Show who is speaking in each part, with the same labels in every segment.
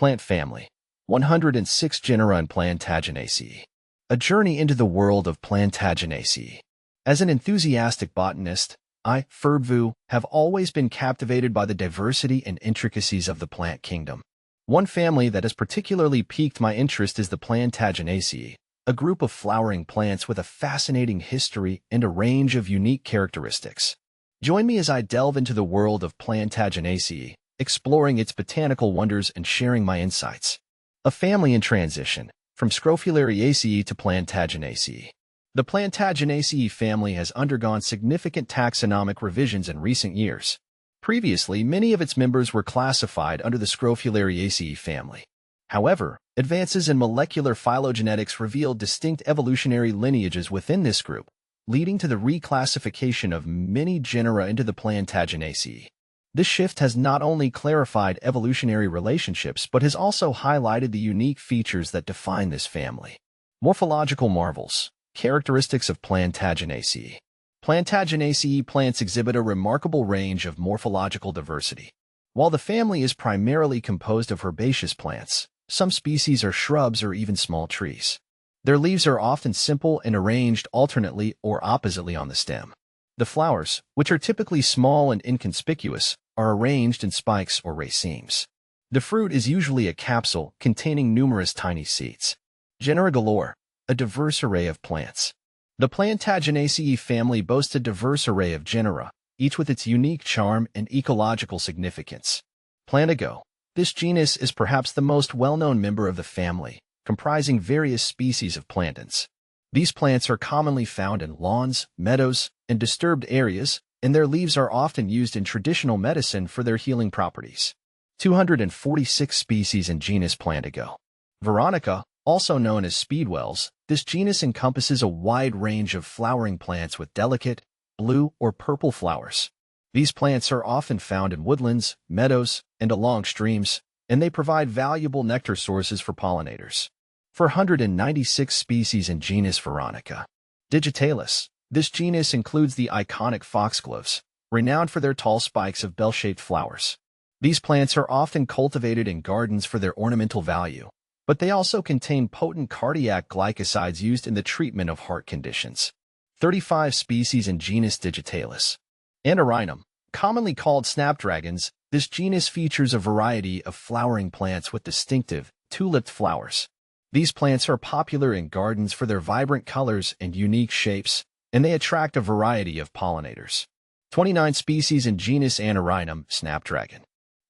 Speaker 1: Plant family. 106 genera in Plantaginaceae. A journey into the world of Plantaginaceae. As an enthusiastic botanist, I, Ferbvu, have always been captivated by the diversity and intricacies of the plant kingdom. One family that has particularly piqued my interest is the Plantaginaceae, a group of flowering plants with a fascinating history and a range of unique characteristics. Join me as I delve into the world of Plantaginaceae, exploring its botanical wonders and sharing my insights. A family in transition, from Scrophulariaceae to Plantaginaceae. The Plantaginaceae family has undergone significant taxonomic revisions in recent years. Previously, many of its members were classified under the Scrophulariaceae family. However, advances in molecular phylogenetics revealed distinct evolutionary lineages within this group, leading to the reclassification of many genera into the Plantaginaceae. This shift has not only clarified evolutionary relationships but has also highlighted the unique features that define this family. Morphological marvels. Characteristics of Plantaginaceae. Plantaginaceae plants exhibit a remarkable range of morphological diversity. While the family is primarily composed of herbaceous plants, some species are shrubs or even small trees. Their leaves are often simple and arranged alternately or oppositely on the stem. The flowers, which are typically small and inconspicuous, are arranged in spikes or racemes. The fruit is usually a capsule containing numerous tiny seeds. Genera galore, a diverse array of plants. The Plantaginaceae family boasts a diverse array of genera, each with its unique charm and ecological significance. Plantaginaceae. This genus is perhaps the most well-known member of the family, comprising various species of plantains. These plants are commonly found in lawns, meadows, and disturbed areas, and their leaves are often used in traditional medicine for their healing properties. 246 species in genus Plantaginaceae. Veronica, also known as speedwells, this genus encompasses a wide range of flowering plants with delicate, blue or purple flowers. These plants are often found in woodlands, meadows, and along streams, and they provide valuable nectar sources for pollinators. 496 species in genus Veronica. Digitalis. This genus includes the iconic foxgloves, renowned for their tall spikes of bell-shaped flowers. These plants are often cultivated in gardens for their ornamental value, but they also contain potent cardiac glycosides used in the treatment of heart conditions. 35 species in genus Digitalis. Annurinum. Commonly called snapdragons, this genus features a variety of flowering plants with distinctive, two-lipped flowers. These plants are popular in gardens for their vibrant colors and unique shapes, and they attract a variety of pollinators. 29 species in genus Annurinum, snapdragon.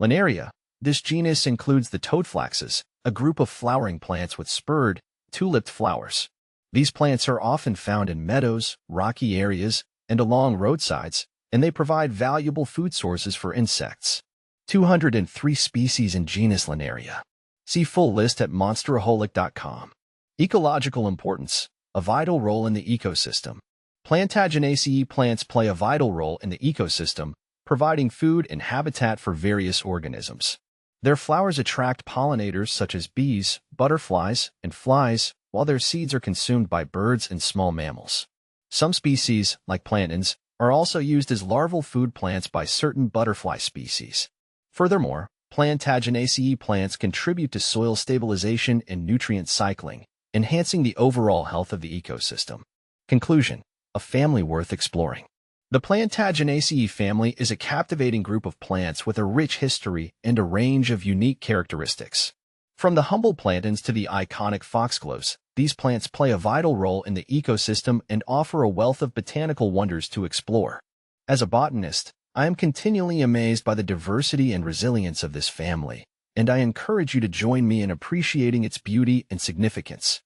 Speaker 1: Linaria. This genus includes the toadflaxes, a group of flowering plants with spurred, two-lipped flowers. These plants are often found in meadows, rocky areas, and along roadsides, and they provide valuable food sources for insects. 203 species in genus Linaria. See full list at monsteraholic.com. Ecological importance. A vital role in the ecosystem. Plantaginaceae plants play a vital role in the ecosystem, providing food and habitat for various organisms. Their flowers attract pollinators such as bees, butterflies, and flies, while their seeds are consumed by birds and small mammals. Some species, like plantains, are also used as larval food plants by certain butterfly species. Furthermore, Plantaginaceae plants contribute to soil stabilization and nutrient cycling, enhancing the overall health of the ecosystem. Conclusion. A family worth exploring. The Plantaginaceae family is a captivating group of plants with a rich history and a range of unique characteristics. From the humble plantains to the iconic foxgloves, these plants play a vital role in the ecosystem and offer a wealth of botanical wonders to explore. As a botanist, I am continually amazed by the diversity and resilience of this family, and I encourage you to join me in appreciating its beauty and significance.